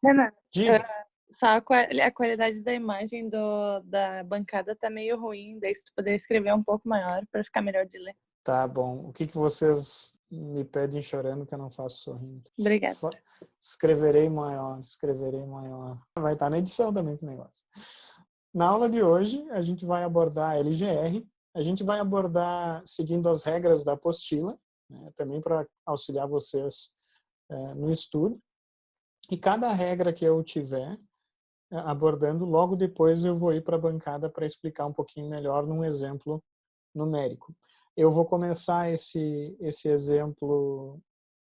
Renan, Diga. só a qualidade da imagem da bancada tá meio ruim, daí se tu puder escrever um pouco maior para ficar melhor de ler. Tá bom. O que vocês me pedem chorando que eu não faço sorrindo? Obrigada. Escreverei maior, escreverei maior. Vai estar na edição também esse negócio. Na aula de hoje, a gente vai abordar a LGR. A gente vai abordar seguindo as regras da apostila, né, também para auxiliar vocês no estudo. E cada regra que eu tiver abordando, logo depois eu vou ir para a bancada para explicar um pouquinho melhor num exemplo numérico. Eu vou começar esse exemplo,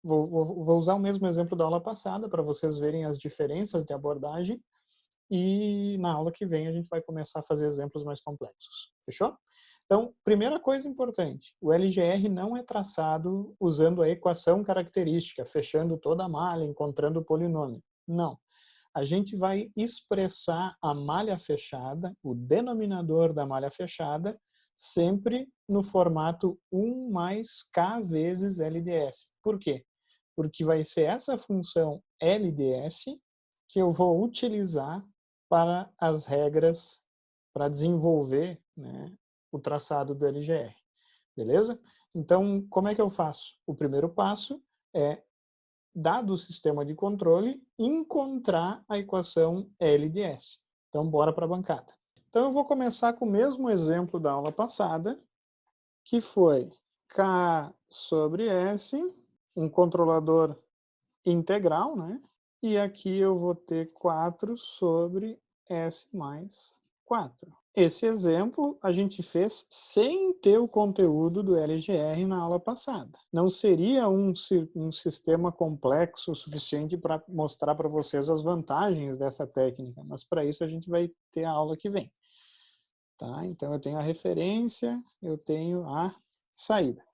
vou usar o mesmo exemplo da aula passada para vocês verem as diferenças de abordagem e na aula que vem a gente vai começar a fazer exemplos mais complexos. Fechou? Então, primeira coisa importante, o LGR não é traçado usando a equação característica, fechando toda a malha, encontrando o polinômio. Não. A gente vai expressar a malha fechada, o denominador da malha fechada, sempre no formato 1 mais K vezes LDS. Por quê? Porque vai ser essa função LDS que eu vou utilizar para as regras, para desenvolver, né, o traçado do LGR. Beleza? Então, como é que eu faço? O primeiro passo é, dado o sistema de controle, encontrar a equação L de S. Então, bora para a bancada. Então, eu vou começar com o mesmo exemplo da aula passada, que foi K sobre S, um controlador integral, né? E aqui eu vou ter 4 sobre S mais 4. Esse exemplo a gente fez sem ter o conteúdo do LGR na aula passada. Não seria um sistema complexo o suficiente para mostrar para vocês as vantagens dessa técnica, mas para isso a gente vai ter a aula que vem. Tá? Então eu tenho a referência, eu tenho a saída.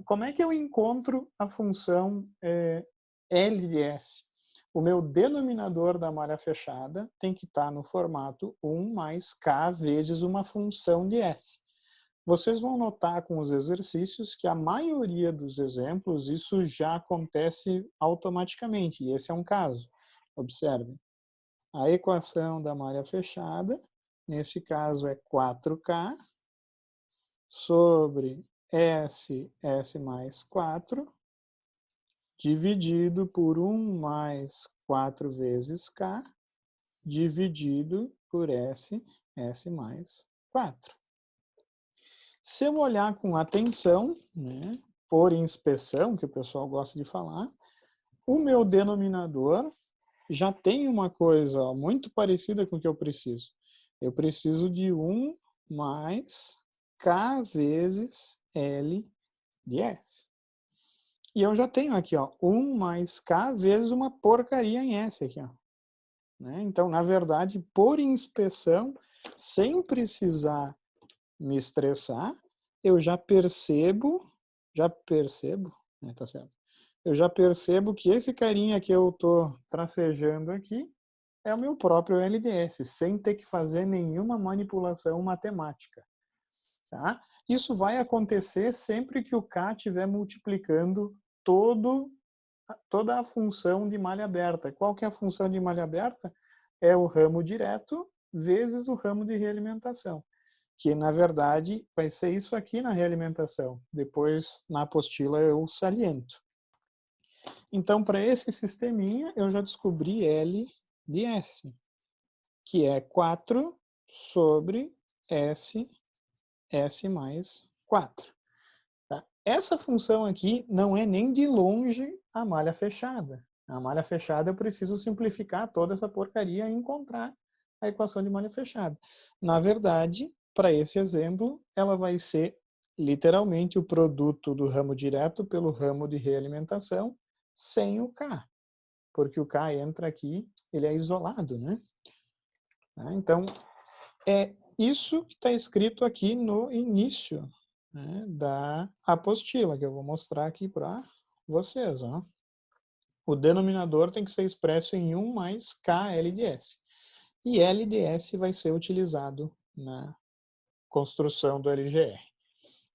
Como é que eu encontro a função L de S? O meu denominador da malha fechada tem que estar no formato 1 mais K vezes uma função de S. Vocês vão notar com os exercícios que a maioria dos exemplos isso já acontece automaticamente, e esse é um caso. Observem. A equação da malha fechada, nesse caso é 4K, sobre S mais 4, dividido por 1 mais 4 vezes K, dividido por S mais 4. Se eu olhar com atenção, né, por inspeção, que o pessoal gosta de falar, o meu denominador já tem uma coisa muito parecida com o que eu preciso. Eu preciso de 1 mais K vezes L de S. E eu já tenho aqui, ó, 1 mais K vezes uma porcaria em S aqui, ó. Né? Então, na verdade, por inspeção, sem precisar me estressar, eu já percebo, né, tá certo. Eu já percebo que esse carinha que eu estou tracejando aqui é o meu próprio LDS, sem ter que fazer nenhuma manipulação matemática. Tá? Isso vai acontecer sempre que o K estiver multiplicando toda a função de malha aberta. Qual que é a função de malha aberta? É o ramo direto vezes o ramo de realimentação, que na verdade vai ser isso aqui na realimentação. Depois, na apostila, eu saliento. Então, para esse sisteminha, eu já descobri L de S, que é 4 sobre S mais 4. Tá? Essa função aqui não é nem de longe a malha fechada. A malha fechada eu preciso simplificar toda essa porcaria e encontrar a equação de malha fechada. Na verdade, para esse exemplo, ela vai ser literalmente o produto do ramo direto pelo ramo de realimentação sem o K. Porque o K entra aqui, ele é isolado, né? Então, é isso que está escrito aqui no início, né, da apostila, que eu vou mostrar aqui para vocês. Ó. O denominador tem que ser expresso em 1 mais KL de S. E L de S vai ser utilizado na construção do LGR.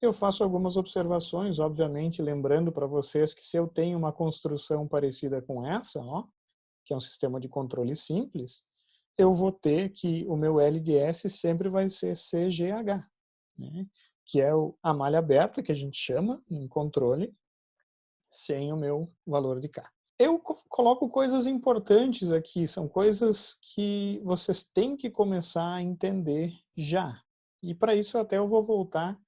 Eu faço algumas observações, obviamente, lembrando para vocês que se eu tenho uma construção parecida com essa, ó, que é um sistema de controle simples, eu vou ter que o meu LDS sempre vai ser CGH, né? Que é a malha aberta, que a gente chama em controle, sem o meu valor de K. Eu coloco coisas importantes aqui, são coisas que vocês têm que começar a entender já. E para isso até eu vou voltar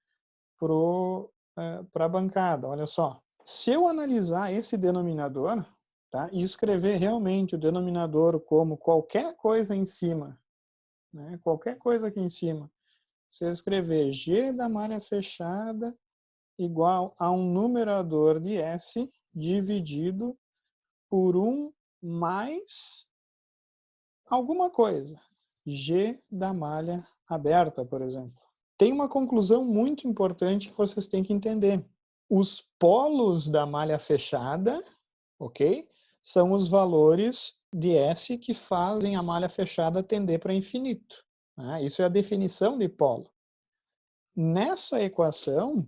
para a bancada. Olha só, se eu analisar esse denominador, tá, e escrever realmente o denominador como qualquer coisa em cima, né, qualquer coisa aqui em cima, se eu escrever G da malha fechada igual a um numerador de S dividido por 1 mais alguma coisa, G da malha aberta, por exemplo. Tem uma conclusão muito importante que vocês têm que entender. Os polos da malha fechada, ok? São os valores de S que fazem a malha fechada tender para infinito. Né? Isso é a definição de polo. Nessa equação,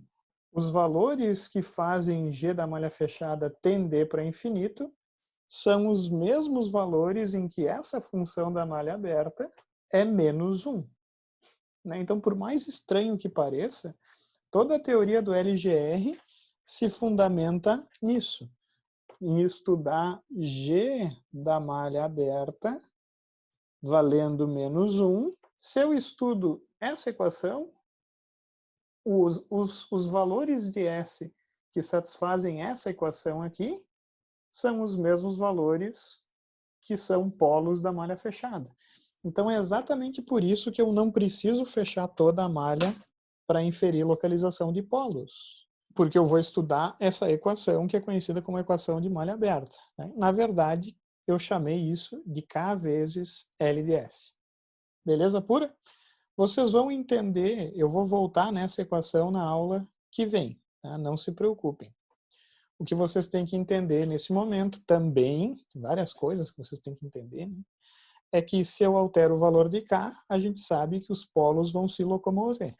os valores que fazem G da malha fechada tender para infinito são os mesmos valores em que essa função da malha aberta é menos 1. Né? Então, por mais estranho que pareça, toda a teoria do LGR se fundamenta nisso, em estudar G da malha aberta valendo menos 1. Se eu estudo essa equação, os valores de S que satisfazem essa equação aqui são os mesmos valores que são polos da malha fechada. Então é exatamente por isso que eu não preciso fechar toda a malha para inferir localização de polos. Porque eu vou estudar essa equação que é conhecida como equação de malha aberta. Né? Na verdade, eu chamei isso de K vezes L de S. Beleza pura? Vocês vão entender, eu vou voltar nessa equação na aula que vem. Tá? Não se preocupem. O que vocês têm que entender nesse momento também, várias coisas que vocês têm que entender, né? É que se eu altero o valor de K, a gente sabe que os polos vão se locomover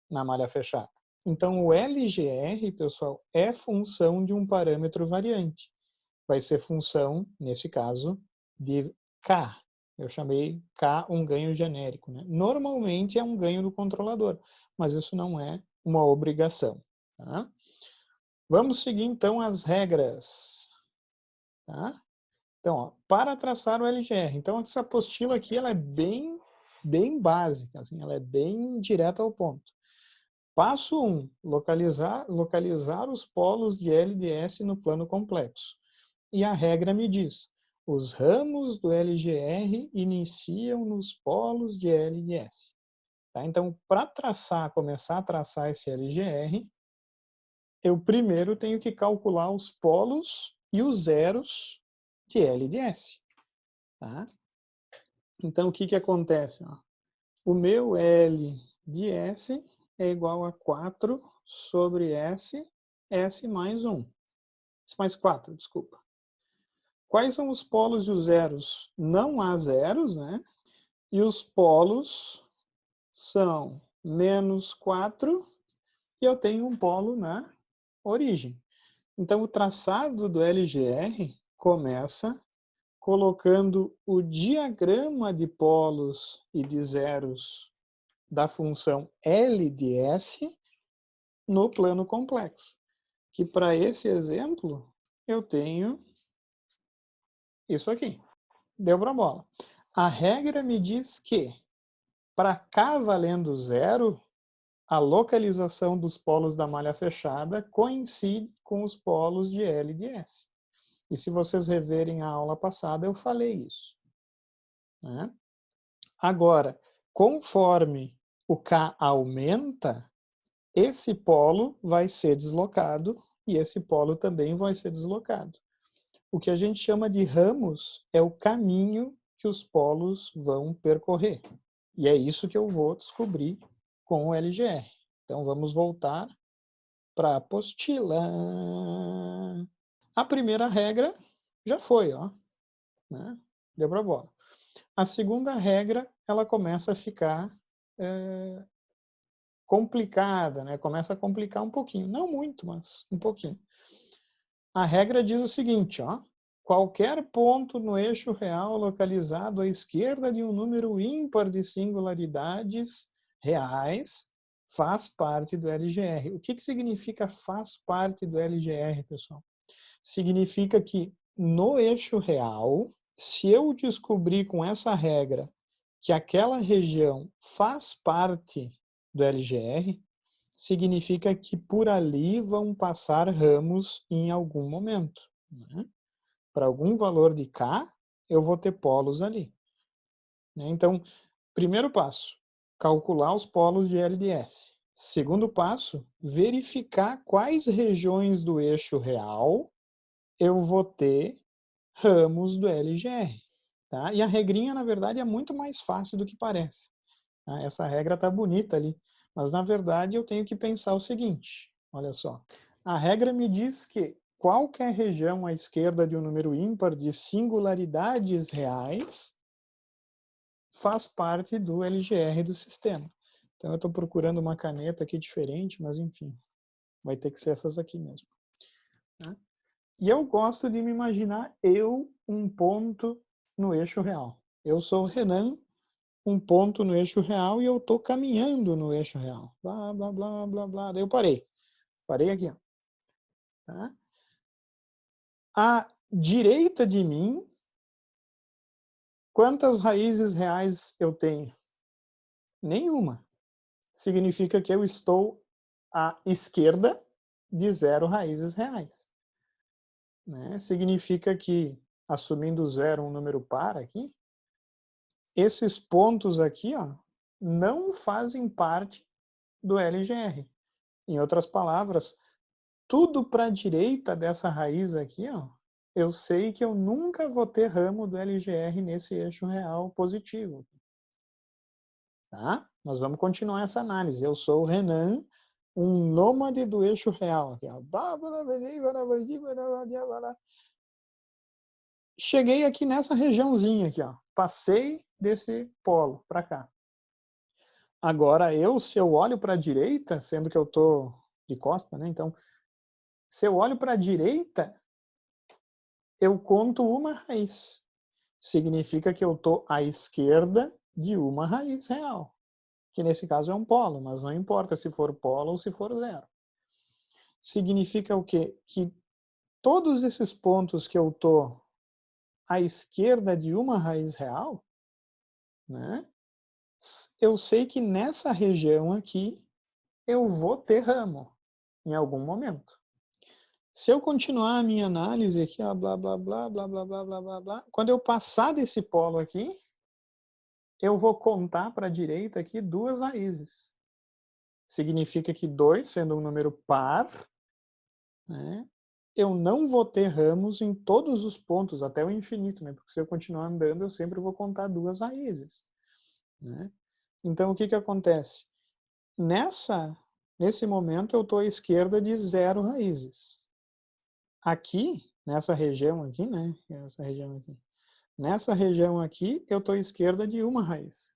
na malha fechada. Então, o LGR, pessoal, é função de um parâmetro variante. Vai ser função, nesse caso, de K. Eu chamei K um ganho genérico. Né? Normalmente é um ganho do controlador, mas isso não é uma obrigação. Tá? Vamos seguir, então, as regras. Tá? Então, ó, para traçar o LGR. Então, essa apostila aqui ela é bem básica, assim, ela é bem direta ao ponto. Passo 1, localizar os polos de L e de S no plano complexo. E a regra me diz, os ramos do LGR iniciam nos polos de L e de S. Tá? Então, para começar a traçar esse LGR, eu primeiro tenho que calcular os polos e os zeros de L e de S. Tá? Então, o que acontece? Ó? O meu L de S é igual a 4 sobre S, S mais 1. S mais 4, desculpa. Quais são os polos e os zeros? Não há zeros, né? E os polos são menos 4 e eu tenho um polo na origem. Então, o traçado do LGR começa colocando o diagrama de polos e de zeros da função L de S no plano complexo. Que para esse exemplo, eu tenho isso aqui. Deu para a bola. A regra me diz que, para K valendo zero, a localização dos polos da malha fechada coincide com os polos de L e de S. E se vocês reverem a aula passada, eu falei isso. Né? Agora, conforme o K aumenta, esse polo vai ser deslocado e esse polo também vai ser deslocado. O que a gente chama de ramos é o caminho que os polos vão percorrer. E é isso que eu vou descobrir com o LGR. Então, vamos voltar para a apostila. A primeira regra já foi, ó, né? Deu para a bola. A segunda regra, ela começa a ficar complicada, né? Começa a complicar um pouquinho. Não muito, mas um pouquinho. A regra diz o seguinte, ó. qualquer ponto no eixo real localizado à esquerda de um número ímpar de singularidades reais faz parte do LGR. O que significa faz parte do LGR, pessoal? Significa que no eixo real, se eu descobrir com essa regra que aquela região faz parte do LGR, significa que por ali vão passar ramos em algum momento, né? Para algum valor de K, eu vou ter polos ali, né? Então, primeiro passo, calcular os polos de LDS. Segundo passo, verificar quais regiões do eixo real eu vou ter ramos do LGR. Tá? E a regrinha, na verdade, é muito mais fácil do que parece. Tá? Essa regra está bonita ali. Mas, na verdade, eu tenho que pensar o seguinte. Olha só. A regra me diz que qualquer região à esquerda de um número ímpar de singularidades reais faz parte do LGR do sistema. Então, eu estou procurando uma caneta aqui diferente, mas, enfim, vai ter que ser essas aqui mesmo. Tá? E eu gosto de me imaginar um ponto no eixo real. Eu sou o Renan, um ponto no eixo real, e eu estou caminhando no eixo real. Blá, blá, blá, blá, blá. Daí eu parei. Parei aqui. Ó. Tá? À direita de mim, quantas raízes reais eu tenho? Nenhuma. Significa que eu estou à esquerda de 0 raízes reais. Né? Significa que, assumindo 0 um número par aqui, esses pontos aqui, ó, não fazem parte do LGR. Em outras palavras, tudo para a direita dessa raiz aqui, ó, eu sei que eu nunca vou ter ramo do LGR nesse eixo real positivo. Tá? Nós vamos continuar essa análise. Eu sou o Renan, um nômade do eixo real. Aqui, ó. Cheguei aqui nessa regiãozinha aqui, ó. Passei desse polo para cá. Agora, se eu olho para a direita, sendo que eu estou de costa, né? Então, se eu olho para a direita, eu conto uma raiz. Significa que eu estou à esquerda de uma raiz real. Que nesse caso é um polo, mas não importa se for polo ou se for 0. Significa o quê? Que todos esses pontos que eu estou à esquerda de uma raiz real, né? Eu sei que nessa região aqui eu vou ter ramo em algum momento. Se eu continuar a minha análise aqui, ó, blá, blá, blá, blá, blá, blá, blá, blá, blá, quando eu passar desse polo aqui, eu vou contar para a direita aqui 2 raízes. Significa que 2, sendo um número par, né, eu não vou ter ramos em todos os pontos, até o infinito, né? Porque se eu continuar andando, eu sempre vou contar 2 raízes. Né? Então, o que acontece? Nesse momento, eu estou à esquerda de 0 raízes. Aqui, nessa região aqui, né? Nessa região aqui, eu estou à esquerda de uma raiz.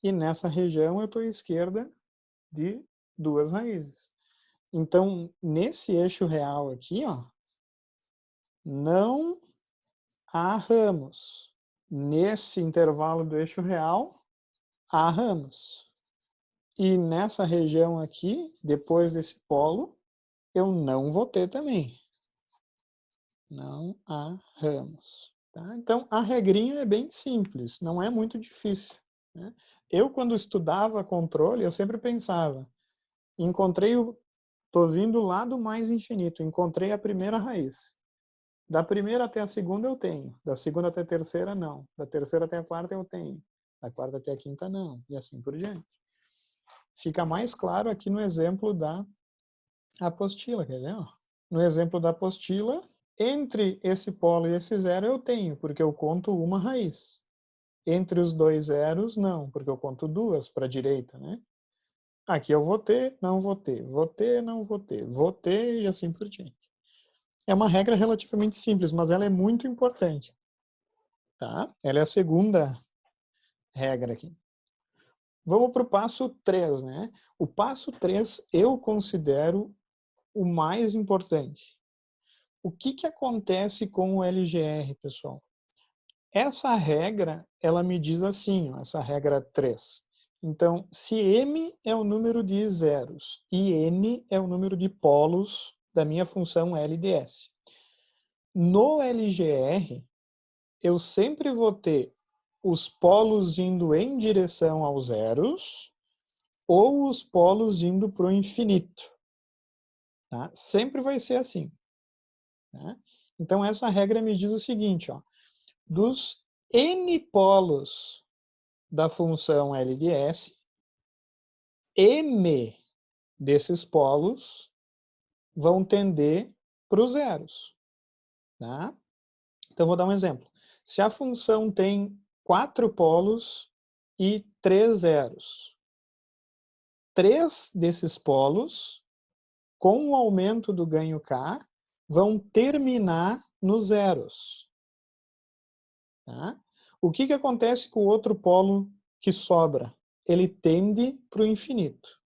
E nessa região, eu estou à esquerda de 2 raízes. Então, nesse eixo real aqui, ó, não há ramos. Nesse intervalo do eixo real, há ramos. E nessa região aqui, depois desse polo, eu não vou ter também. Não há ramos. Tá? Então, a regrinha é bem simples, não é muito difícil. Né? Eu, quando estudava controle, eu sempre pensava, estou vindo lá do mais infinito, encontrei a primeira raiz. Da primeira até a segunda eu tenho, da segunda até a terceira não, da terceira até a quarta eu tenho, da quarta até a quinta não, e assim por diante. Fica mais claro aqui no exemplo da apostila, quer ver? No exemplo da apostila, entre esse polo e esse zero eu tenho, porque eu conto uma raiz. Entre os 2 zeros, não, porque eu conto 2 para a direita, né? Aqui eu vou ter, não vou ter, vou ter, não vou ter, vou ter e assim por diante. É uma regra relativamente simples, mas ela é muito importante. Tá? Ela é a segunda regra aqui. Vamos para o passo 3, né? O passo 3 eu considero o mais importante. O que acontece com o LGR, pessoal? Essa regra, ela me diz assim, ó, essa regra 3. Então, se M é o número de zeros e N é o número de polos da minha função LDS. No LGR, eu sempre vou ter os polos indo em direção aos zeros ou os polos indo para o infinito. Tá? Sempre vai ser assim. Tá? Então, essa regra me diz o seguinte, ó, dos N polos da função LDS, M desses polos vão tender para os zeros. Tá? Então, vou dar um exemplo. Se a função tem 4 polos e 3 zeros, 3 desses polos, com o aumento do ganho K, vão terminar nos zeros. Tá? O que acontece com o outro polo que sobra? Ele tende para o infinito.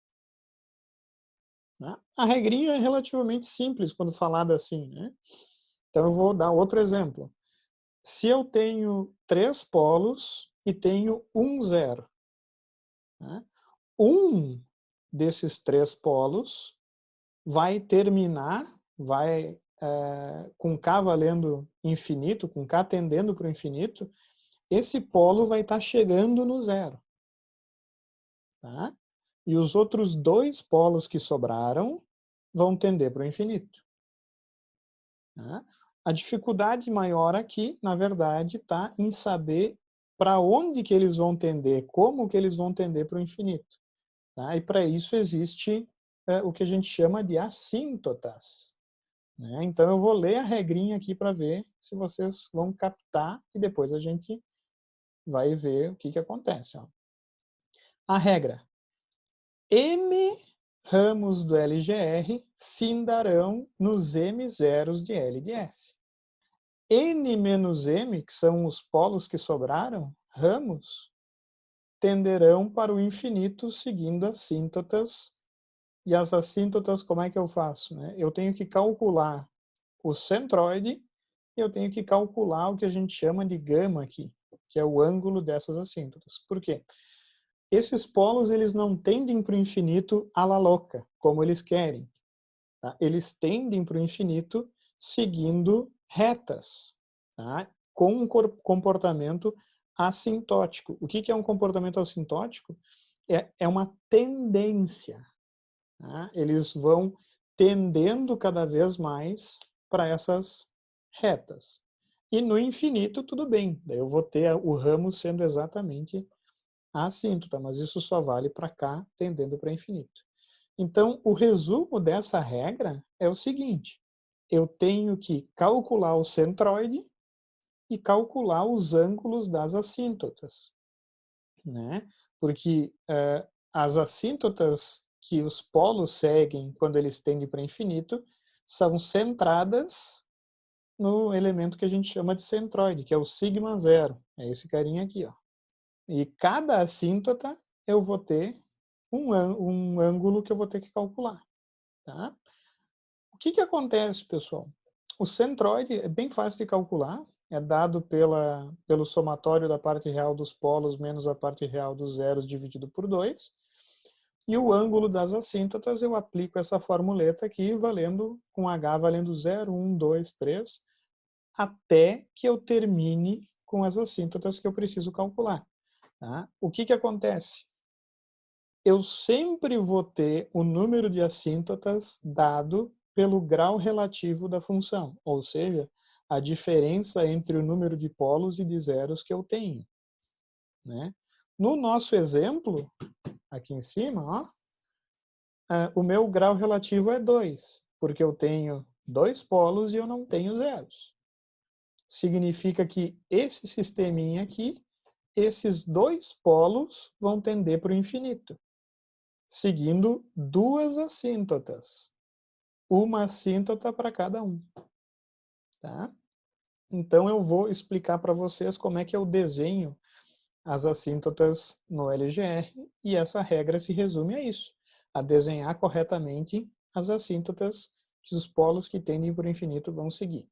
Tá? A regrinha é relativamente simples quando falada assim, né? Então eu vou dar outro exemplo. Se eu tenho 3 polos e tenho um zero, né? Um desses 3 polos vai terminar, vai com K valendo infinito, com K tendendo para o infinito, esse polo vai estar chegando no zero. Tá? E os outros 2 polos que sobraram vão tender para o infinito. Tá? A dificuldade maior aqui, na verdade, está em saber para onde que eles vão tender, como que eles vão tender para o infinito. Tá? E para isso existe o que a gente chama de assíntotas. Né? Então eu vou ler a regrinha aqui para ver se vocês vão captar e depois a gente vai ver o que acontece. Ó. A regra. M ramos do LGR findarão nos M zeros de L de S. N menos M, que são os polos que sobraram, ramos, tenderão para o infinito seguindo assíntotas. E as assíntotas, como é que eu faço? Né? Eu tenho que calcular o centroide e eu tenho que calcular o que a gente chama de gama aqui, que é o ângulo dessas assíntotas. Por quê? Esses polos eles não tendem para o infinito à la louca, como eles querem. Tá? Eles tendem para o infinito seguindo retas, tá? Com um comportamento assintótico. O que é um comportamento assintótico? É uma tendência. Tá? Eles vão tendendo cada vez mais para essas retas. E no infinito, tudo bem. Daí eu vou ter o ramo sendo exatamente a assíntota, mas isso só vale para cá, tendendo para infinito. Então, o resumo dessa regra é o seguinte. Eu tenho que calcular o centroide e calcular os ângulos das assíntotas. Né? Porque as assíntotas que os polos seguem quando eles tendem para infinito são centradas no elemento que a gente chama de centroide, que é o sigma zero. É esse carinha aqui. Ó. E cada assíntota eu vou ter um ângulo que eu vou ter que calcular. Tá? O que acontece, pessoal? O centroide é bem fácil de calcular, é dado pelo somatório da parte real dos polos menos a parte real dos zeros dividido por 2. E o ângulo das assíntotas eu aplico essa formuleta aqui com H valendo 0, 1, 2, 3, até que eu termine com as assíntotas que eu preciso calcular. Tá? O que acontece? Eu sempre vou ter o número de assíntotas dado pelo grau relativo da função, ou seja, a diferença entre o número de polos e de zeros que eu tenho. Né? No nosso exemplo, aqui em cima, ó, o meu grau relativo é 2, porque eu tenho 2 polos e eu não tenho zeros. Significa que esse sisteminha aqui, esses 2 polos vão tender para o infinito, seguindo 2 assíntotas. Uma assíntota para cada um. Tá? Então eu vou explicar para vocês como é que eu desenho as assíntotas no LGR e essa regra se resume a isso, a desenhar corretamente as assíntotas que os polos que tendem para o infinito vão seguir.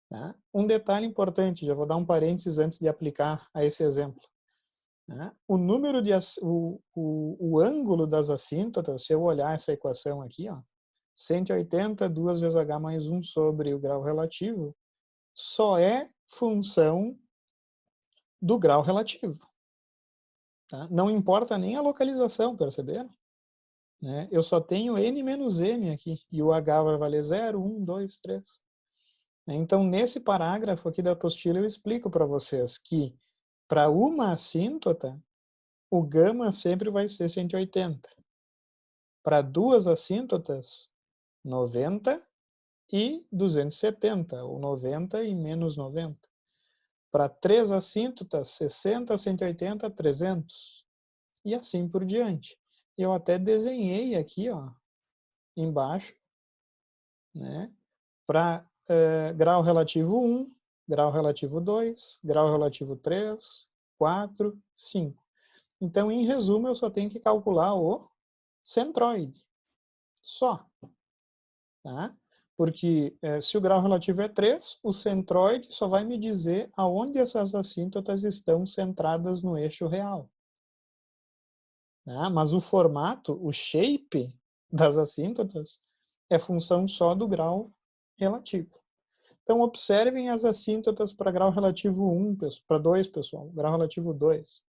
Tá? Um detalhe importante, já vou dar um parênteses antes de aplicar a esse exemplo. Tá? O número de o ângulo das assíntotas, se eu olhar essa equação aqui, ó, 180, 2 vezes h mais 1 sobre o grau relativo, só é função do grau relativo. Tá? Não importa nem a localização, perceberam? Né? Eu só tenho n menos m aqui, e o h vai valer 0, 1, 2, 3. Então, nesse parágrafo aqui da apostila, eu explico para vocês que, para uma assíntota, o gama sempre vai ser 180. Para duas assíntotas, 90 e 270, ou 90 e menos 90. Para 3 assíntotas, 60, 180, 300. E assim por diante. Eu até desenhei aqui, ó, embaixo, né, para grau relativo 1, grau relativo 2, grau relativo 3, 4, 5. Então, em resumo, eu só tenho que calcular o centroide. Só. Tá? Porque se o grau relativo é 3, o centroide só vai me dizer aonde essas assíntotas estão centradas no eixo real. Tá? Mas o formato, o shape das assíntotas é função só do grau relativo. Então, observem as assíntotas para grau relativo 1, para 2, pessoal, grau relativo 2.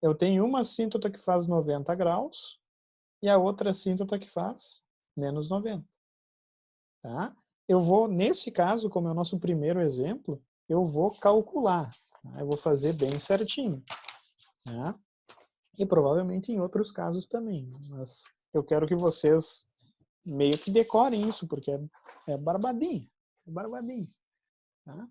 Eu tenho uma assíntota que faz 90 graus e a outra assíntota que faz menos 90. Tá? Eu vou, nesse caso, como é o nosso primeiro exemplo, eu vou calcular. Tá? Eu vou fazer bem certinho. Tá? E provavelmente em outros casos também. Mas eu quero que vocês meio que decorem isso, porque é barbadinha. É barbadinha. Tá?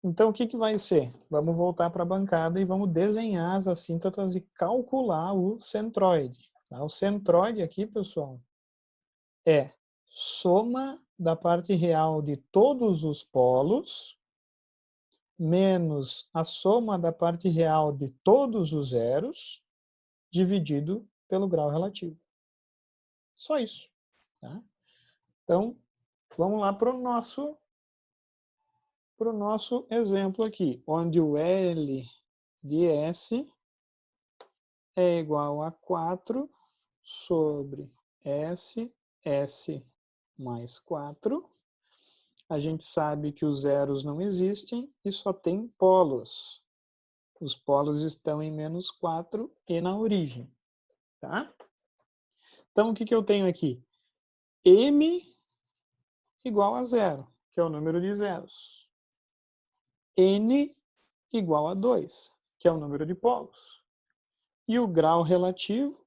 Então, o que vai ser? Vamos voltar para a bancada e vamos desenhar as assíntotas e calcular o centroide. Tá? O centroide aqui, pessoal, é soma da parte real de todos os polos menos a soma da parte real de todos os zeros dividido pelo grau relativo. Só isso. Tá? Então, vamos lá para o nosso exemplo aqui, onde o L de S é igual a 4 sobre S mais 4. A gente sabe que os zeros não existem e só tem polos. Os polos estão em menos 4 e na origem. Tá? Então, o que eu tenho aqui? M igual a 0, que é o número de zeros. N igual a 2, que é o número de polos. E o grau relativo,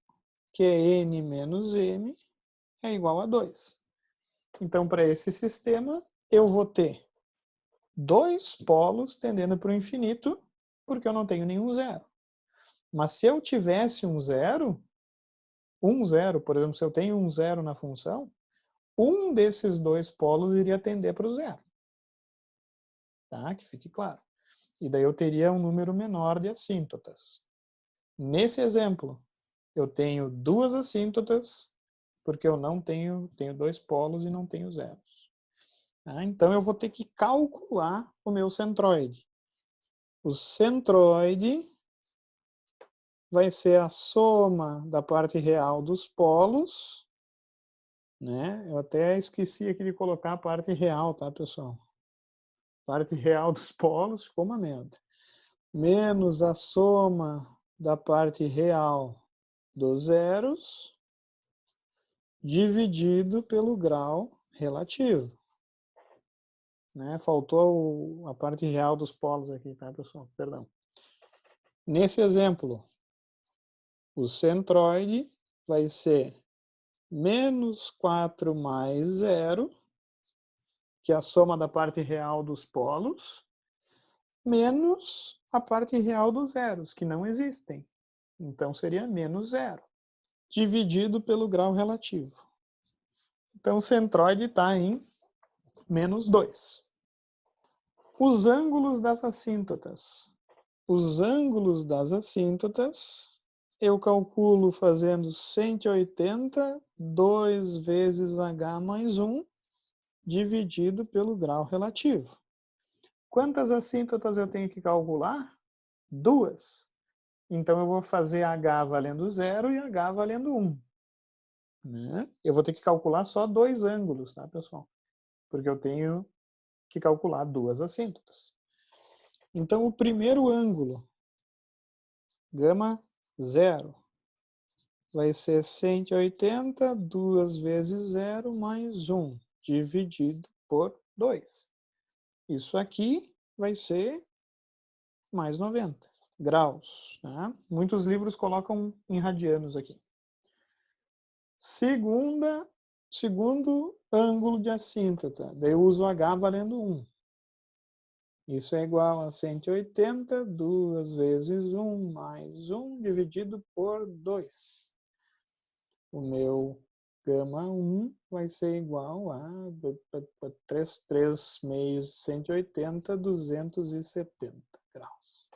que é N menos M, é igual a 2. Então, para esse sistema, eu vou ter 2 polos tendendo para o infinito, porque eu não tenho nenhum zero. Mas se eu tivesse um zero, por exemplo, se eu tenho um zero na função, um desses 2 polos iria tender para o zero. Tá? Que fique claro. E daí eu teria um número menor de assíntotas. Nesse exemplo, eu tenho 2 assíntotas, porque eu não tenho 2 polos e não tenho zeros. Tá? Então eu vou ter que calcular o meu centroide. O centroide vai ser a soma da parte real dos polos, né? Eu até esqueci aqui de colocar a parte real, tá, pessoal? Parte real dos polos ficou uma merda. Menos a soma da parte real dos zeros, dividido pelo grau relativo. Né? Faltou a parte real dos polos aqui, tá, pessoal? Perdão. Nesse exemplo, o centroide vai ser menos 4 mais 0, que é a soma da parte real dos polos, menos a parte real dos zeros, que não existem. Então, seria menos 0, dividido pelo grau relativo. Então, o centroide está em menos 2. Os ângulos das assíntotas. Os ângulos das assíntotas, eu calculo fazendo 180, 2 vezes h mais 1, dividido pelo grau relativo. Quantas assíntotas eu tenho que calcular? 2. Então, eu vou fazer H valendo 0 e H valendo 1. Né? Eu vou ter que calcular só 2 ângulos, tá, pessoal? Porque eu tenho que calcular 2 assíntotas. Então, o primeiro ângulo, gama 0, vai ser 180, 2 vezes 0 mais 1, dividido por 2. Isso aqui vai ser mais 90 graus. Tá? Muitos livros colocam em radianos aqui. Segundo ângulo de assíntota, daí eu uso H valendo 1. Isso é igual a 180, 2 vezes 1 mais 1 dividido por 2. O meu gama 1 vai ser igual a 3 meios 180, 270 graus.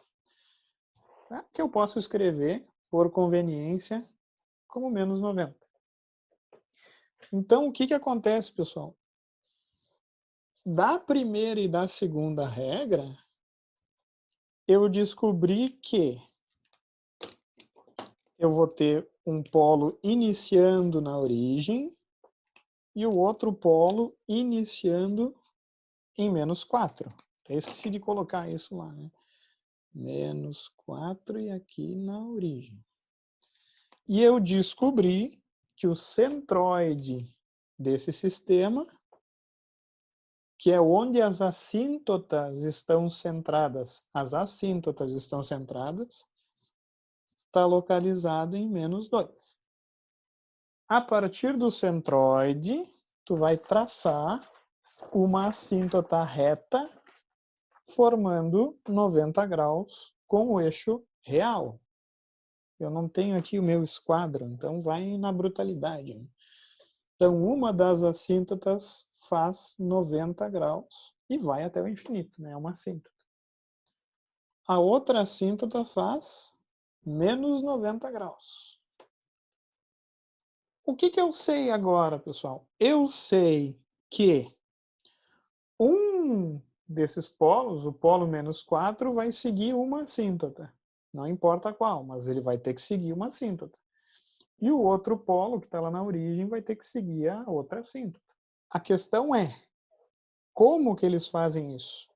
Tá? Que eu posso escrever, por conveniência, como menos 90. Então, o que acontece, pessoal? Da primeira e da segunda regra, eu descobri que eu vou ter um polo iniciando na origem e o outro polo iniciando em menos 4. Eu esqueci de colocar isso lá, né? Menos 4 e aqui na origem. E eu descobri que o centroide desse sistema, que é onde as assíntotas estão centradas, está localizado em menos 2. A partir do centroide, tu vai traçar uma assíntota reta formando 90 graus com o eixo real. Eu não tenho aqui o meu esquadro, então vai na brutalidade. Então, uma das assíntotas faz 90 graus e vai até o infinito, né? É uma assíntota. A outra assíntota faz menos 90 graus. O que eu sei agora, pessoal? Eu sei que um desses polos, o polo menos 4, vai seguir uma assíntota. Não importa qual, mas ele vai ter que seguir uma assíntota. E o outro polo, que está lá na origem, vai ter que seguir a outra assíntota. A questão é, como que eles fazem isso?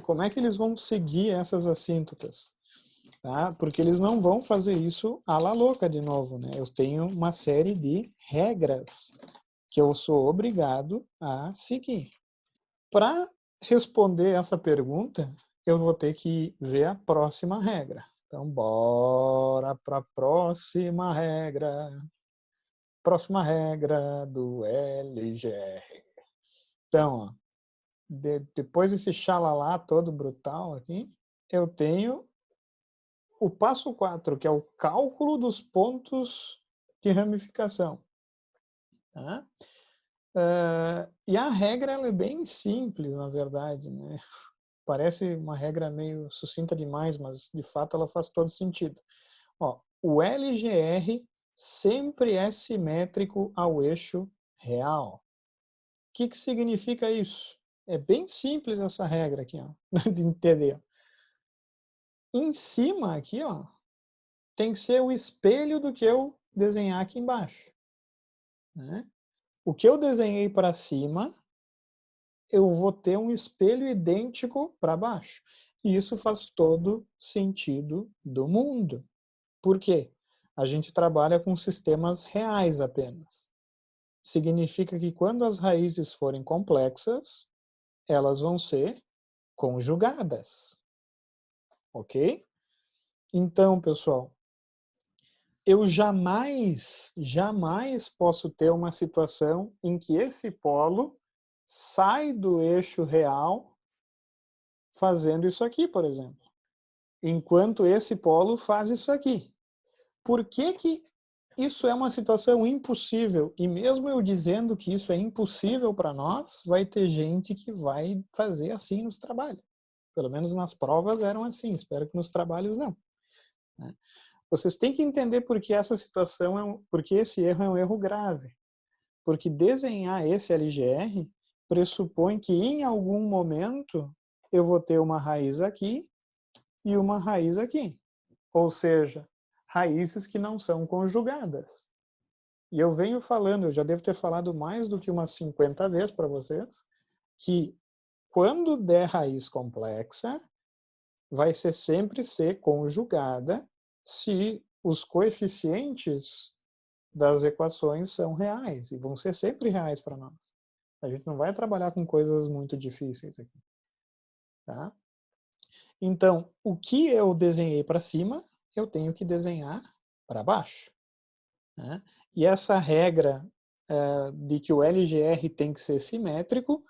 Como é que eles vão seguir essas assíntotas? Tá? Porque eles não vão fazer isso à la louca de novo. Né? Eu tenho uma série de regras que eu sou obrigado a seguir. Para responder essa pergunta, eu vou ter que ver a próxima regra. Então, bora para a próxima regra. Próxima regra do LGR. Então, ó, depois desse xalalá todo brutal aqui, eu tenho o passo 4, que é o cálculo dos pontos de ramificação. Tá? E a regra ela é bem simples, na verdade. Né? Parece uma regra meio sucinta demais, mas de fato ela faz todo sentido. Ó, o LGR sempre é simétrico ao eixo real. O que significa isso? É bem simples essa regra aqui, ó, de entender. Em cima aqui, ó, tem que ser o espelho do que eu desenhar aqui embaixo. Né? O que eu desenhei para cima, eu vou ter um espelho idêntico para baixo. E isso faz todo sentido do mundo. Por quê? A gente trabalha com sistemas reais apenas. Significa que quando as raízes forem complexas, elas vão ser conjugadas. Ok? Então, pessoal, eu jamais posso ter uma situação em que esse polo sai do eixo real fazendo isso aqui, por exemplo. Enquanto esse polo faz isso aqui. Por que isso é uma situação impossível? E mesmo eu dizendo que isso é impossível para nós, vai ter gente que vai fazer assim nos trabalhos. Pelo menos nas provas eram assim, espero que nos trabalhos não. Vocês têm que entender por que essa situação porque esse erro é um erro grave. Porque desenhar esse LGR pressupõe que em algum momento eu vou ter uma raiz aqui e uma raiz aqui. Ou seja, raízes que não são conjugadas. E eu venho falando, eu já devo ter falado mais do que umas 50 vezes para vocês, que quando der raiz complexa, vai ser sempre ser conjugada se os coeficientes das equações são reais, e vão ser sempre reais para nós. A gente não vai trabalhar com coisas muito difíceis aqui. Tá? Então, o que eu desenhei para cima, eu tenho que desenhar para baixo. Né? E essa regra de que o LGR tem que ser simétrico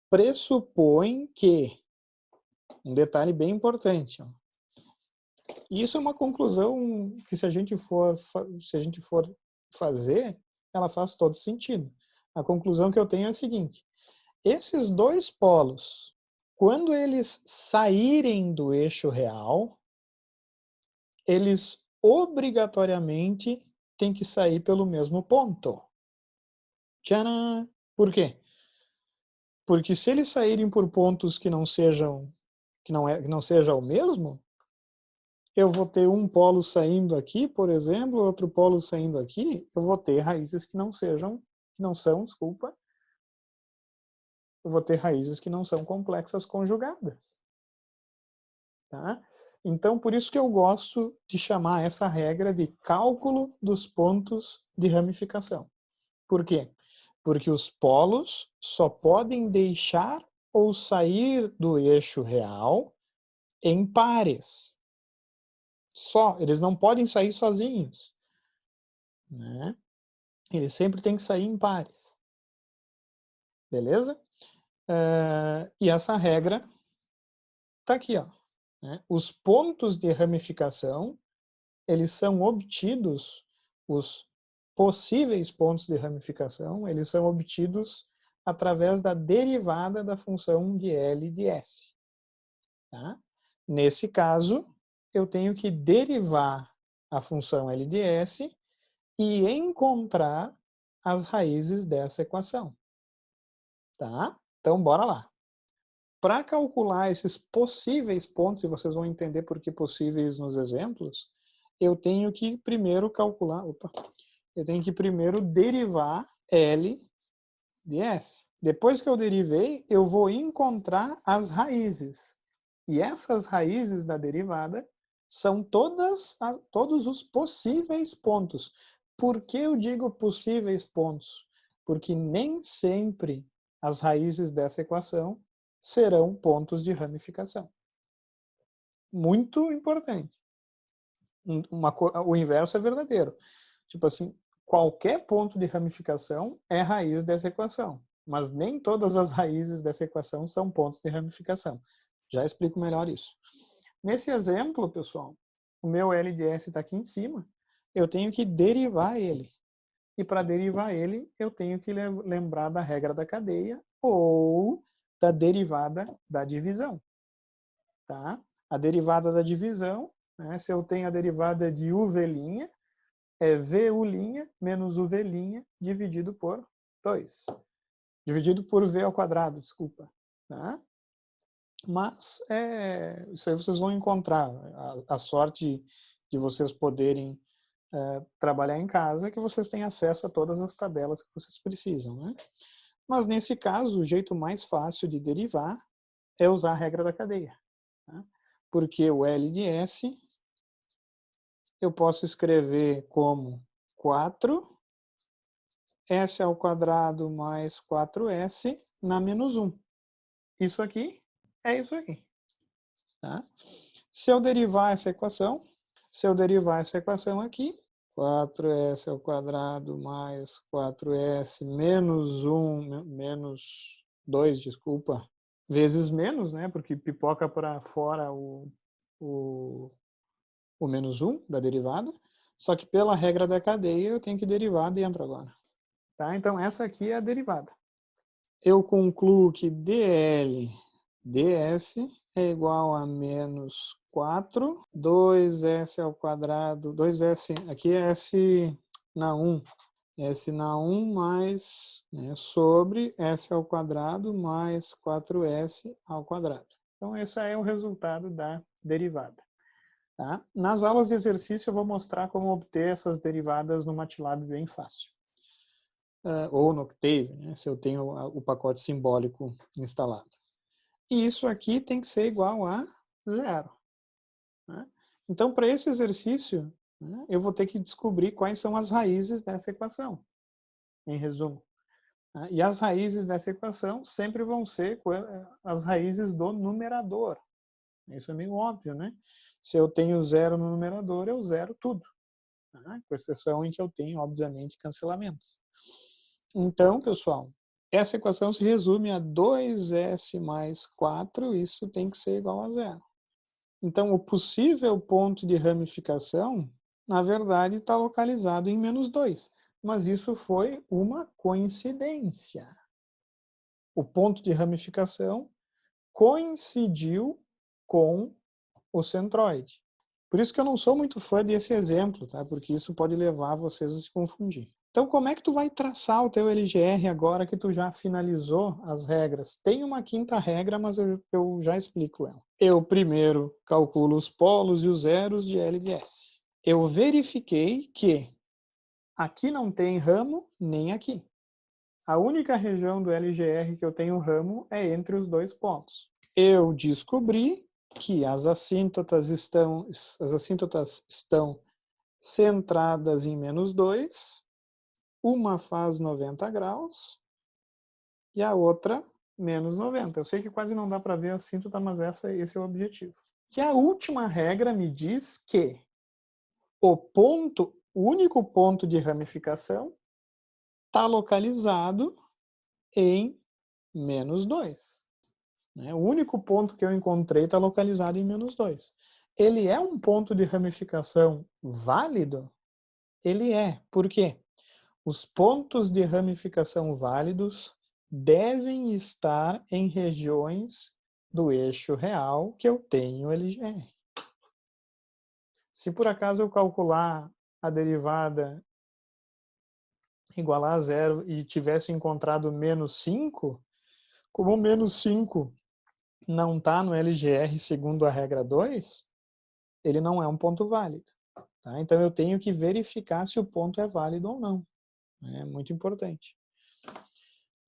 pressupõe que, um detalhe bem importante, ó, isso é uma conclusão que se a gente for fazer, ela faz todo sentido. A conclusão que eu tenho é a seguinte: esses dois polos, quando eles saírem do eixo real, eles obrigatoriamente têm que sair pelo mesmo ponto. Tcharam! Por quê? Porque se eles saírem por pontos que não seja o mesmo, eu vou ter um polo saindo aqui, por exemplo, outro polo saindo aqui, eu vou ter raízes que eu vou ter raízes que não são complexas conjugadas. Tá? Então, por isso que eu gosto de chamar essa regra de cálculo dos pontos de ramificação. Por quê? Porque os polos só podem deixar ou sair do eixo real em pares. Só, eles não podem sair sozinhos. Né? Eles sempre têm que sair em pares. Beleza? E essa regra está aqui. Ó, né? Os pontos de ramificação, eles são obtidos, os possíveis pontos de ramificação, eles são obtidos através da derivada da função de L de S. Tá? Nesse caso, eu tenho que derivar a função L de S e encontrar as raízes dessa equação. Tá? Então, bora lá. Para calcular esses possíveis pontos, e vocês vão entender por que possíveis nos exemplos, eu tenho que primeiro derivar L de S. Depois que eu derivei, eu vou encontrar as raízes. E essas raízes da derivada são todos os possíveis pontos. Por que eu digo possíveis pontos? Porque nem sempre as raízes dessa equação serão pontos de ramificação. Muito importante. O inverso é verdadeiro. Tipo assim, qualquer ponto de ramificação é raiz dessa equação, mas nem todas as raízes dessa equação são pontos de ramificação. Já explico melhor isso. Nesse exemplo, pessoal, o meu L de S está aqui em cima, eu tenho que derivar ele. E para derivar ele, eu tenho que lembrar da regra da cadeia ou da derivada da divisão. Tá? A derivada da divisão, né, se eu tenho a derivada de UV' é VU' menos UV' dividido por 2. Dividido por V ao quadrado, desculpa. Tá? Mas isso aí vocês vão encontrar. A sorte de vocês poderem trabalhar em casa é que vocês têm acesso a todas as tabelas que vocês precisam. Né? Mas nesse caso, o jeito mais fácil de derivar é usar a regra da cadeia. Tá? Porque o L de S eu posso escrever como 4 S ao quadrado mais 4S na menos 1. Isso aqui é isso aqui. Tá? Se eu derivar essa equação aqui, 4S ao quadrado mais 4S menos 1, menos 2, desculpa, vezes menos, né? Porque pipoca para fora o menos 1 da derivada, só que pela regra da cadeia eu tenho que derivar dentro agora. Tá? Então essa aqui é a derivada. Eu concluo que dl ds é igual a menos 4, 2s ao quadrado, 2s, aqui é s na 1, S na 1 mais, né, sobre S ao quadrado mais 4S ao quadrado. Então, esse é o resultado da derivada. Tá? Nas aulas de exercício, eu vou mostrar como obter essas derivadas no MATLAB bem fácil. Ou no Octave, né, se eu tenho o pacote simbólico instalado. E isso aqui tem que ser igual a 0. Né? Então, para esse exercício, né, eu vou ter que descobrir quais são as raízes dessa equação, em resumo. Né? E as raízes dessa equação sempre vão ser as raízes do numerador. Isso é meio óbvio, né? Se eu tenho 0 no numerador, eu zero tudo. Né? Com exceção em que eu tenho, obviamente, cancelamentos. Então, pessoal, essa equação se resume a 2s mais 4, isso tem que ser igual a 0. Então, o possível ponto de ramificação, na verdade, está localizado em menos 2. Mas isso foi uma coincidência. O ponto de ramificação coincidiu com o centroide. Por isso que eu não sou muito fã desse exemplo, tá? Porque isso pode levar vocês a se confundir. Então, como é que tu vai traçar o teu LGR agora que tu já finalizou as regras? Tem uma quinta regra, mas eu já explico ela. Eu primeiro calculo os polos e os zeros de L de S. Eu verifiquei que aqui não tem ramo, nem aqui. A única região do LGR que eu tenho ramo é entre os dois pontos. Eu descobri que as assíntotas estão centradas em menos 2, uma faz 90 graus e a outra menos 90. Eu sei que quase não dá para ver a assíntota, mas esse é o objetivo. E a última regra me diz que o único ponto de ramificação está localizado em menos 2. O único ponto que eu encontrei está localizado em menos 2. Ele é um ponto de ramificação válido? Ele é. Por quê? Os pontos de ramificação válidos devem estar em regiões do eixo real que eu tenho LGR. Se por acaso eu calcular a derivada igualar a zero e tivesse encontrado menos 5, como menos 5 não está no LGR segundo a regra 2, ele não é um ponto válido. Tá? Então eu tenho que verificar se o ponto é válido ou não. É muito importante.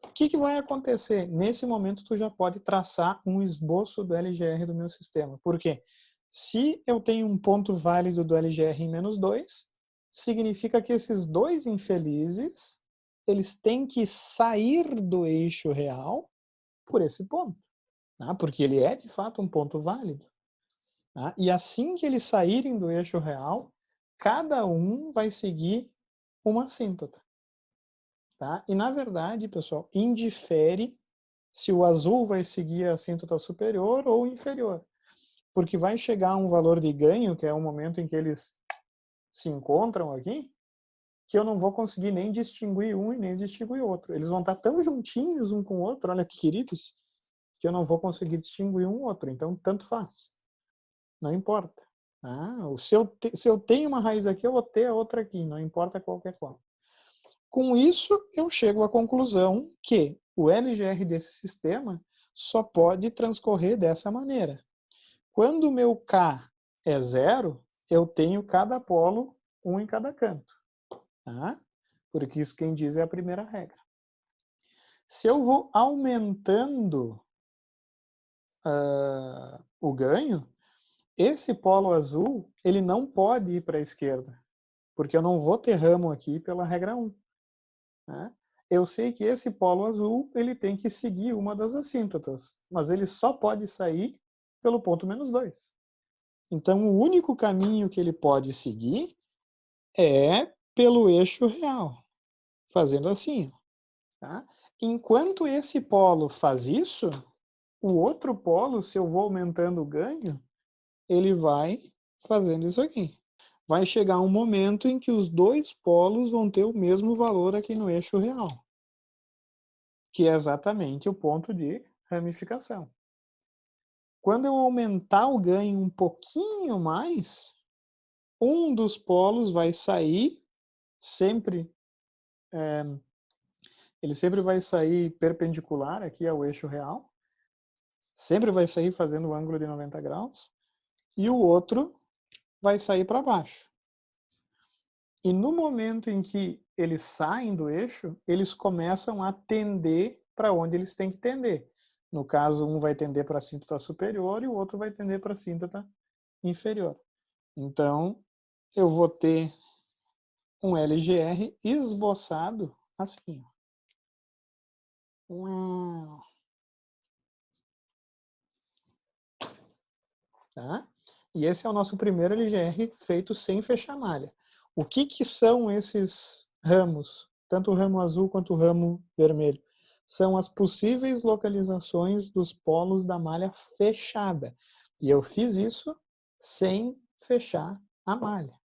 O que vai acontecer? Nesse momento tu já pode traçar um esboço do LGR do meu sistema. Por quê? Se eu tenho um ponto válido do LGR em menos 2, significa que esses dois infelizes eles têm que sair do eixo real por esse ponto. Tá? Porque ele é de fato um ponto válido. Tá? E assim que eles saírem do eixo real, cada um vai seguir uma assíntota. Tá? E na verdade, pessoal, indifere se o azul vai seguir a assíntota superior ou inferior. Porque vai chegar a um valor de ganho, que é o momento em que eles se encontram aqui, que eu não vou conseguir nem distinguir um e nem distinguir outro. Eles vão estar tão juntinhos um com o outro, olha que queridos, que eu não vou conseguir distinguir um outro. Então, tanto faz. Não importa. Tá? Se eu tenho uma raiz aqui, eu vou ter a outra aqui, não importa qualquer qual. Com isso, eu chego à conclusão que o LGR desse sistema só pode transcorrer dessa maneira. Quando o meu K é 0, eu tenho cada polo, um em cada canto. Tá? Porque isso quem diz é a primeira regra. Se eu vou aumentando o ganho, esse polo azul ele não pode ir para a esquerda, porque eu não vou ter ramo aqui pela regra 1. Né? Eu sei que esse polo azul ele tem que seguir uma das assíntotas, mas ele só pode sair pelo ponto menos 2. Então, o único caminho que ele pode seguir é pelo eixo real, fazendo assim. Tá? Enquanto esse polo faz isso, o outro polo, se eu vou aumentando o ganho, ele vai fazendo isso aqui. Vai chegar um momento em que os dois polos vão ter o mesmo valor aqui no eixo real, que é exatamente o ponto de ramificação. Quando eu aumentar o ganho um pouquinho mais, um dos polos vai sair sempre ele sempre vai sair perpendicular aqui ao eixo real, sempre vai sair fazendo o ângulo de 90 graus, e o outro vai sair para baixo. E no momento em que eles saem do eixo, eles começam a tender para onde eles têm que tender. No caso, um vai tender para a assíntota superior e o outro vai tender para a assíntota inferior. Então, eu vou ter um LGR esboçado assim. Tá? E esse é o nosso primeiro LGR feito sem fechar malha. O que são esses ramos? Tanto o ramo azul quanto o ramo vermelho. São as possíveis localizações dos polos da malha fechada. E eu fiz isso sem fechar a malha.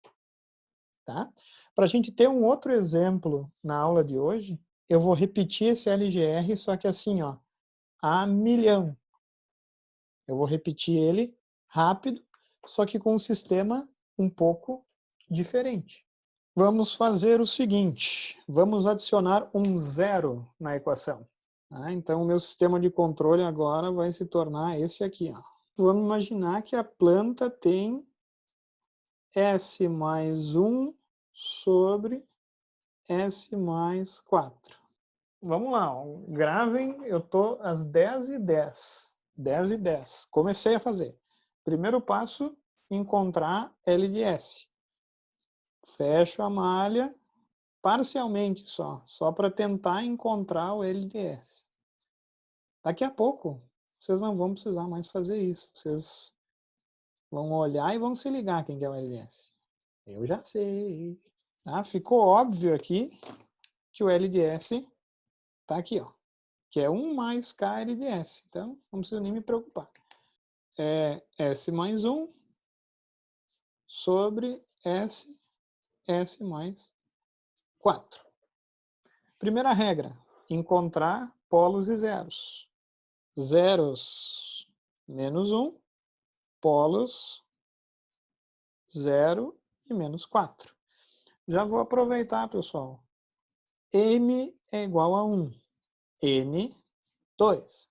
Tá? Para a gente ter um outro exemplo na aula de hoje, eu vou repetir esse LGR, só que assim, ó, a milhão. Eu vou repetir ele rápido, só que com um sistema um pouco diferente. Vamos fazer o seguinte, vamos adicionar um zero na equação. Tá? Então, o meu sistema de controle agora vai se tornar esse aqui. Ó. Vamos imaginar que a planta tem S mais 1 sobre S mais 4. Vamos lá, ó. Gravem, eu estou às 10h10. 10h10. Comecei a fazer. Primeiro passo, encontrar L de S. Fecho a malha parcialmente só para tentar encontrar o L de S. Daqui a pouco, vocês não vão precisar mais fazer isso. Vocês vão olhar e vão se ligar quem é o L de S. Eu já sei. Tá? Ficou óbvio aqui que o L de S está aqui, ó, que é 1 mais KL de S. Então, não preciso nem me preocupar. É S mais 1 sobre S mais 4. Primeira regra, encontrar polos e zeros. Zeros menos 1, polos 0 e menos 4. Já vou aproveitar, pessoal. M é igual a 1. N, 2.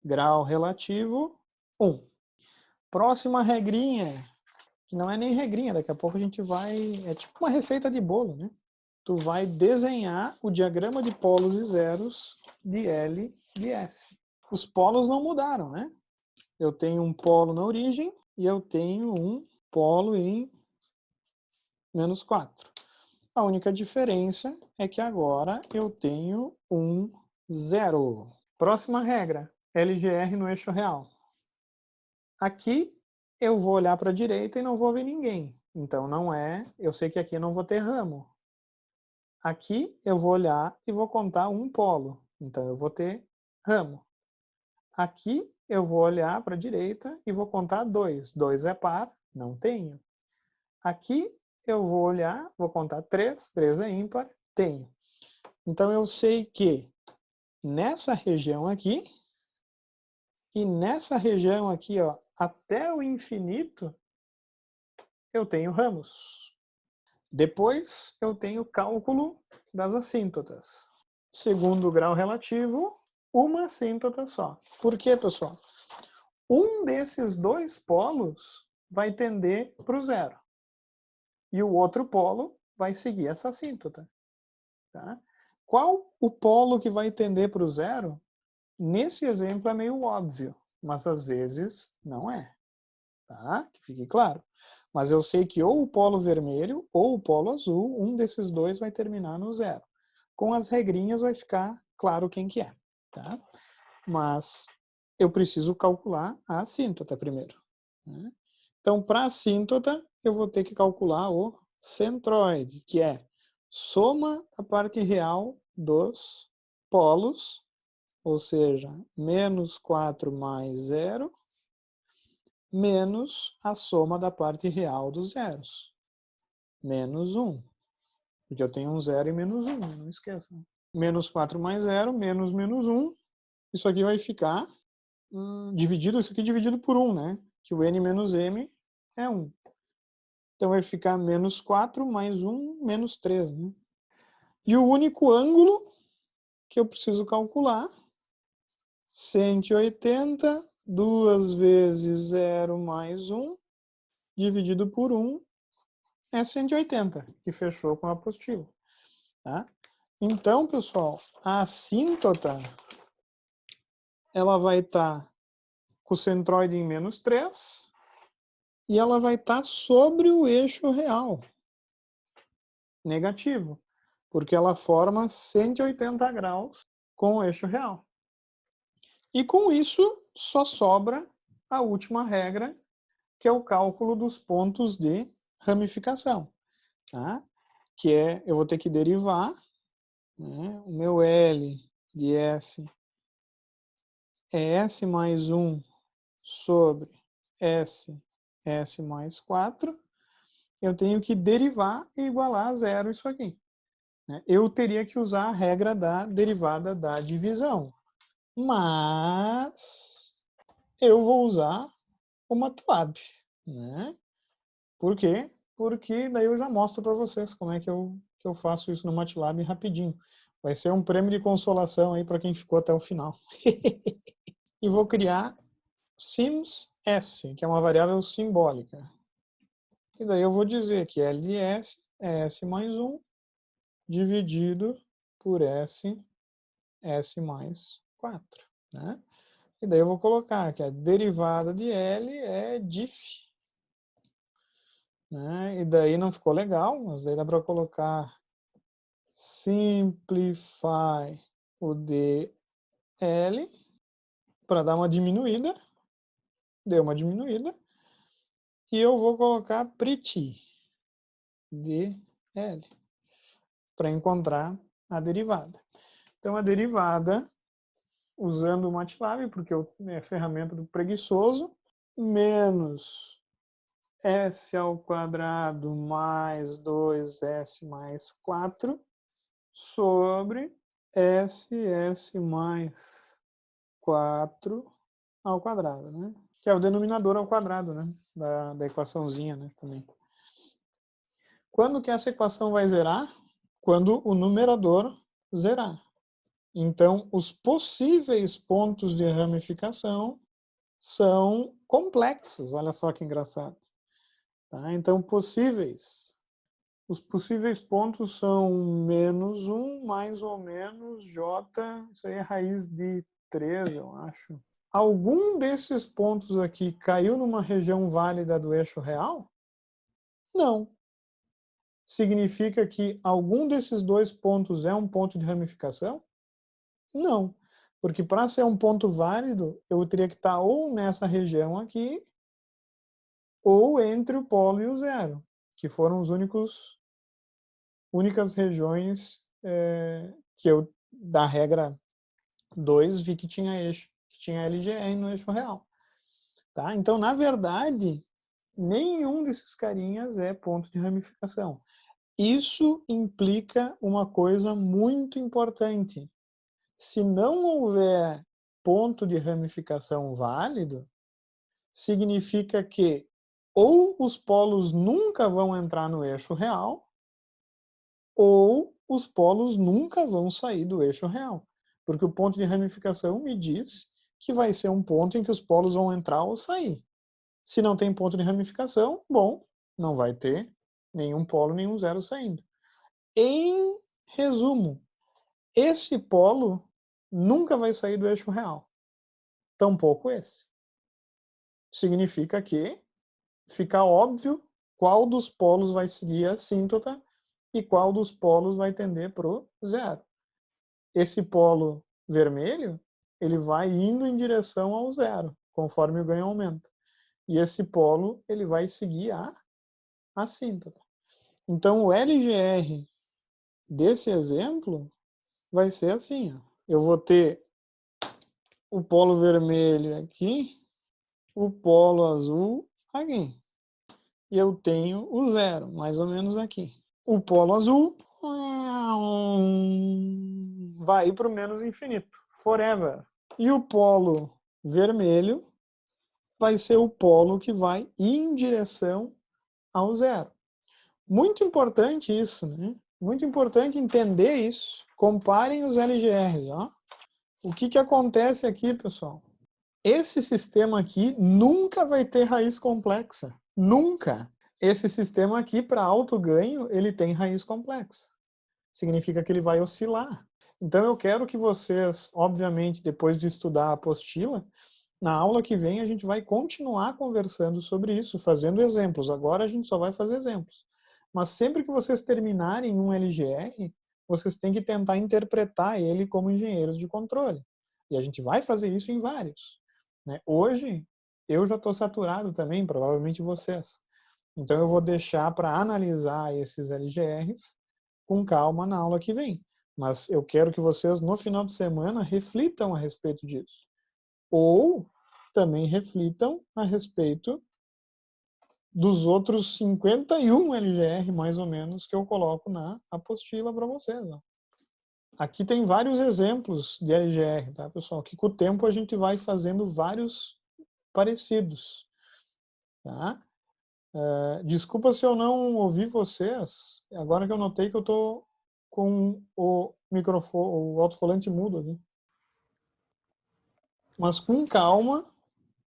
Grau relativo, 1. Próxima regrinha, que não é nem regrinha, daqui a pouco a gente vai... É tipo uma receita de bolo, né? Tu vai desenhar o diagrama de polos e zeros de L de S. Os polos não mudaram, né? Eu tenho um polo na origem e eu tenho um polo em menos 4. A única diferença é que agora eu tenho um zero. Próxima regra, LGR no eixo real. Aqui eu vou olhar para a direita e não vou ver ninguém. Então não é, eu sei que aqui eu não vou ter ramo. Aqui eu vou olhar e vou contar um polo. Então eu vou ter ramo. Aqui eu vou olhar para a direita e vou contar 2. 2 é par, não tenho. Aqui eu vou olhar, vou contar 3. 3 é ímpar, tenho. Então eu sei que nessa região aqui e nessa região aqui, ó, até o infinito, eu tenho ramos. Depois eu tenho cálculo das assíntotas. Segundo grau relativo, uma assíntota só. Por quê, pessoal? Um desses dois polos vai tender para o zero. E o outro polo vai seguir essa assíntota. Tá? Qual o polo que vai tender para o zero? Nesse exemplo é meio óbvio, mas às vezes não é. Tá? Que fique claro. Mas eu sei que ou o polo vermelho ou o polo azul, um desses dois vai terminar no zero. Com as regrinhas vai ficar claro quem que é. Tá? Mas eu preciso calcular a assíntota primeiro. Né? Então, para a assíntota, eu vou ter que calcular o centroide, que é soma da parte real dos polos, ou seja, menos 4 mais 0, menos a soma da parte real dos zeros, menos 1. Porque eu tenho um 0 e menos 1, não esqueça. Menos 4 mais 0, menos 1. Isso aqui vai ficar dividido, isso aqui dividido por 1, né? Que o n menos m é 1. Então vai ficar menos 4 mais 1, menos 3. Né? E o único ângulo que eu preciso calcular, 180, 2 vezes 0 mais 1, dividido por 1, é 180, que fechou com a apostila. Tá? Então, pessoal, a assíntota, ela vai estar com o centroide em menos 3, e ela vai estar sobre o eixo real, negativo, porque ela forma 180 graus com o eixo real. E com isso, só sobra a última regra, que é o cálculo dos pontos de ramificação. Tá? Que é, eu vou ter que derivar, né, o meu L de S é S mais 1 sobre S mais 4. Eu tenho que derivar e igualar a zero isso aqui. Eu teria que usar a regra da derivada da divisão. Mas eu vou usar o MATLAB. Né? Por quê? Porque daí eu já mostro para vocês como é que eu faço isso no MATLAB rapidinho. Vai ser um prêmio de consolação aí para quem ficou até o final. E vou criar sims S, que é uma variável simbólica. E daí eu vou dizer que L de S é S mais 1 dividido por S mais 4. Né? E daí eu vou colocar que a derivada de L é diff. Né? E daí não ficou legal, mas daí dá para colocar simplify o dl para dar uma diminuída. Deu uma diminuída. E eu vou colocar pretty dl para encontrar a derivada. Então a derivada, usando o MATLAB, porque é a ferramenta do preguiçoso, menos s ao quadrado mais 2s mais 4 sobre ss mais 4 ao quadrado, né? Que é o denominador ao quadrado, né? Da equaçãozinha, né? Também. Quando que essa equação vai zerar? Quando o numerador zerar. Então, os possíveis pontos de ramificação são complexos. Olha só que engraçado. Tá? Então, os possíveis pontos são menos 1, mais ou menos, j, isso aí é raiz de 3, eu acho. Algum desses pontos aqui caiu numa região válida do eixo real? Não. Significa que algum desses dois pontos é um ponto de ramificação? Não. Porque para ser um ponto válido, eu teria que estar ou nessa região aqui, ou entre o polo e o zero, que foram as únicas regiões que eu, da regra 2, vi que tinha eixo, que tinha LGR no eixo real. Tá? Então, na verdade, nenhum desses carinhas é ponto de ramificação. Isso implica uma coisa muito importante. Se não houver ponto de ramificação válido, significa que ou os polos nunca vão entrar no eixo real, ou os polos nunca vão sair do eixo real. Porque o ponto de ramificação me diz que vai ser um ponto em que os polos vão entrar ou sair. Se não tem ponto de ramificação, bom, não vai ter nenhum polo, nenhum zero saindo. Em resumo, esse polo nunca vai sair do eixo real. Tampouco esse. Significa que fica óbvio qual dos polos vai seguir a assíntota e qual dos polos vai tender para o zero. Esse polo vermelho, ele vai indo em direção ao zero, conforme o ganho aumenta. E esse polo, ele vai seguir a assíntota. Então, o LGR desse exemplo vai ser assim. Ó. Eu vou ter o polo vermelho aqui, o polo azul aqui. E eu tenho o zero, mais ou menos aqui. O polo azul vai para o menos infinito, forever. E o polo vermelho vai ser o polo que vai em direção ao zero. Muito importante isso, né? Muito importante entender isso. Comparem os LGRs. Ó. O que acontece aqui, pessoal? Esse sistema aqui nunca vai ter raiz complexa. Nunca. Esse sistema aqui, para alto ganho, ele tem raiz complexa. Significa que ele vai oscilar. Então eu quero que vocês, obviamente, depois de estudar a apostila, na aula que vem a gente vai continuar conversando sobre isso, fazendo exemplos. Agora a gente só vai fazer exemplos. Mas sempre que vocês terminarem um LGR, vocês têm que tentar interpretar ele como engenheiros de controle. E a gente vai fazer isso em vários. Né? Hoje, eu já estou saturado também, provavelmente vocês. Então eu vou deixar para analisar esses LGRs com calma na aula que vem. Mas eu quero que vocês, no final de semana, reflitam a respeito disso. Ou também reflitam a respeito dos outros 51 LGR, mais ou menos, que eu coloco na apostila para vocês. Ó. Aqui tem vários exemplos de LGR, tá, pessoal? Que com o tempo a gente vai fazendo vários parecidos. Tá? Desculpa se eu não ouvi vocês, agora que eu notei que eu estou com o microfone, o alto-falante mudo aqui. Mas com calma,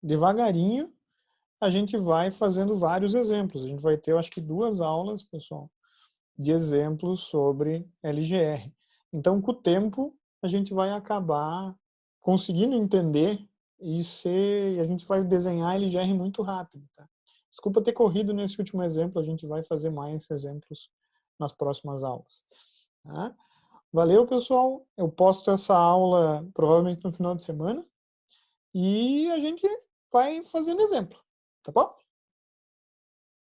devagarinho, a gente vai fazendo vários exemplos. A gente vai ter, eu acho que 2 aulas, pessoal, de exemplos sobre LGR. Então, com o tempo, a gente vai acabar conseguindo entender e a gente vai desenhar LGR muito rápido. Tá? Desculpa ter corrido nesse último exemplo, a gente vai fazer mais exemplos nas próximas aulas. Tá? Valeu, pessoal. Eu posto essa aula provavelmente no final de semana e a gente vai fazendo exemplo. Tá bom?